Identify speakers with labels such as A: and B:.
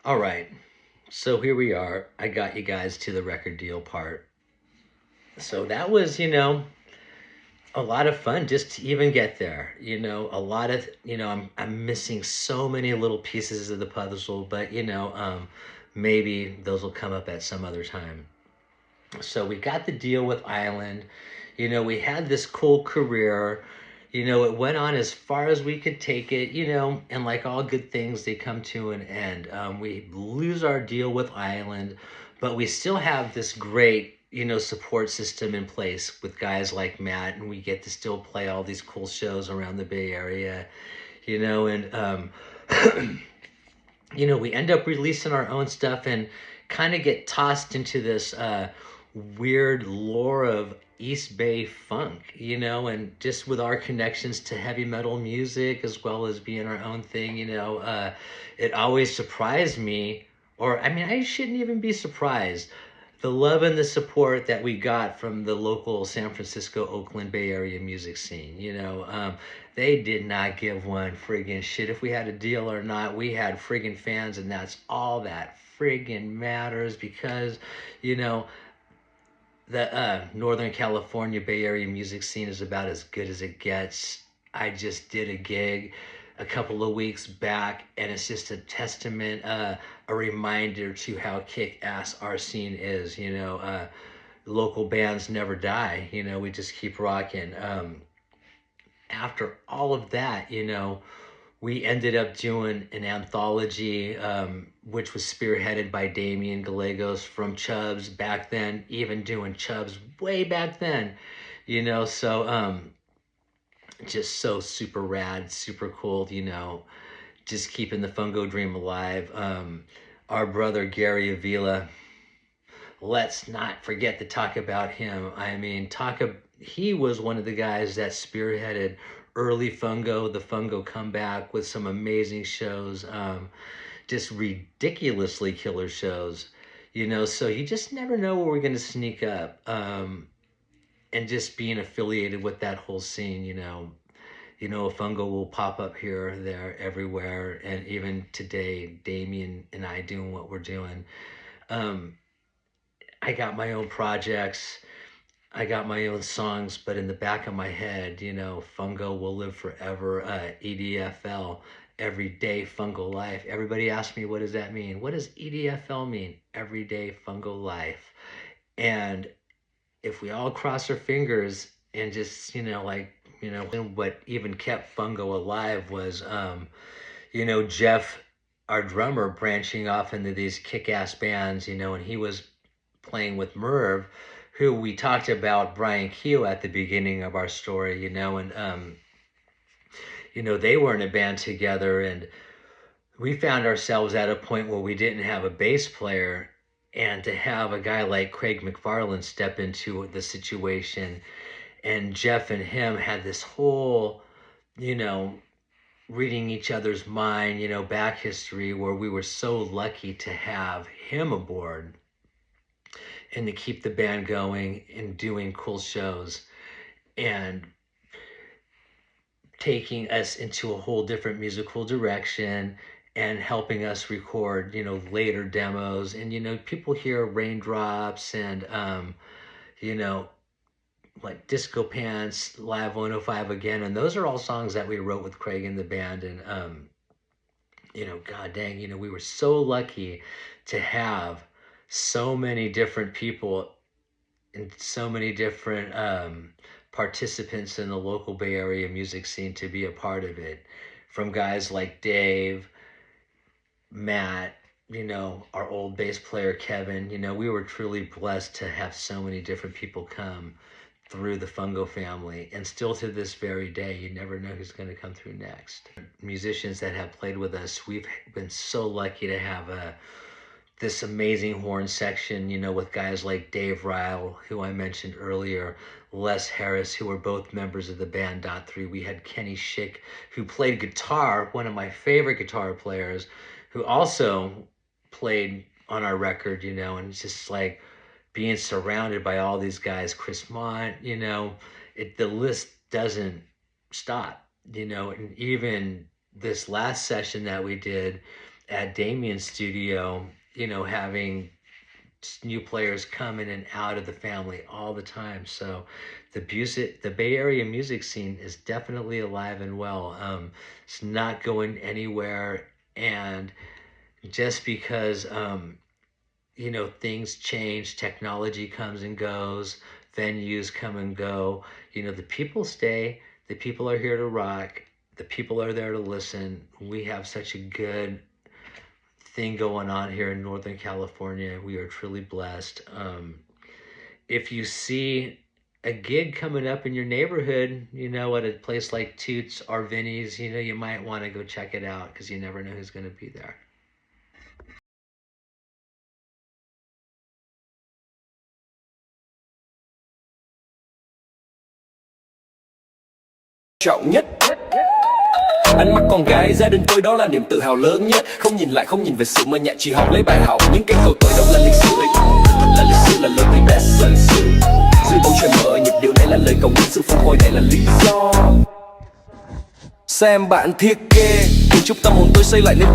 A: All right, so here we are. I got you guys to the record deal part. So that was, a lot of fun just to even get there. A lot of, I'm missing so many little pieces of the puzzle, but maybe those will come up at some other time. So we got the deal with Island. We had this cool career. It went on as far as we could take it, and like all good things, they come to an end. We lose our deal with Island, but we still have this great, support system in place with guys like Matt, and we get to still play all these cool shows around the Bay Area, and, we end up releasing our own stuff and kind of get tossed into this weird lore of East Bay funk, and just with our connections to heavy metal music as well as being our own thing, it always surprised me, or I mean, I shouldn't even be surprised. The love and the support that we got from the local San Francisco, Oakland, Bay Area music scene, they did not give one friggin' shit if we had a deal or not. We had friggin' fans, and that's all that friggin' matters because, you know, the Northern California Bay Area music scene is about as good as it gets. I just did a gig a couple of weeks back, and it's just a testament, a reminder to how kick-ass our scene is. Local bands never die. We just keep rocking. After all of that, we ended up doing an anthology, which was spearheaded by Damian Gallegos from Chubbs back then, even doing Chubbs way back then, so just so super rad, super cool, just keeping the Fungo dream alive. Our brother Gary Avila, let's not forget to talk about him. I mean, he was one of the guys that spearheaded early Fungo, the Fungo comeback with some amazing shows, just ridiculously killer shows, so you just never know where we're going to sneak up. And just being affiliated with that whole scene, a Fungo will pop up here, there, everywhere. And even today, Damien and I doing what we're doing. I got my own projects. I got my own songs, but in the back of my head, Fungo will live forever. EDFL, everyday Fungo life. Everybody asks me, what does that mean? What does EDFL mean? Everyday Fungo life. And if we all cross our fingers and just, what even kept Fungo alive was, Jeff, our drummer, branching off into these kick-ass bands, and he was playing with Merv, who we talked about, Brian Keogh, at the beginning of our story, and, they were in a band together, and we found ourselves at a point where we didn't have a bass player, and to have a guy like Craig McFarland step into the situation, and Jeff and him had this whole, reading each other's mind, back history, where we were so lucky to have him aboard and to keep the band going and doing cool shows and taking us into a whole different musical direction and helping us record, later demos. And, people hear Raindrops and, like Disco Pants, Live 105 Again. And those are all songs that we wrote with Craig in the band. And, god dang, we were so lucky to have so many different people and so many different participants in the local Bay Area music scene to be a part of it. From guys like Dave, Matt, our old bass player Kevin, we were truly blessed to have so many different people come through the Fungo family. And still to this very day, you never know who's going to come through next. Musicians that have played with us, we've been so lucky to have this amazing horn section, with guys like Dave Ryle, who I mentioned earlier, Les Harris, who were both members of the band Dot 3. We had Kenny Schick, who played guitar, one of my favorite guitar players, who also played on our record, and it's just like being surrounded by all these guys. Chris Mont, the list doesn't stop, and even this last session that we did at Damien's studio, you know, having new players come in and out of the family all the time. So the Bay Area music scene is definitely alive and well. It's not going anywhere. And just because, you know, things change, technology comes and goes, venues come and go, you know, the people stay, the people are here to rock, the people are there to listen. We have such a good thing going on here in Northern California. We are truly blessed. If you see a gig coming up in your neighborhood, you know, at a place like Toots or Vinny's, you know, you might want to go check it out because you never know who's going to be there.
B: Trọng nhất ánh mắt con gái gia đình tôi đó là niềm tự hào lớn nhất. Không nhìn lại, không nhìn về sự mơ nhạt, chỉ học lấy bài học. Những cây cầu tôi đó là lịch sử, là lịch sử, là lời tiếng best, là lịch sử. Dưới bầu trời mở nhịp điệu này là lời cầu nguyện, sự phục hồi này là lý do. Xem bạn thiết kế, cùng chúc tâm hồn tôi xây lại nên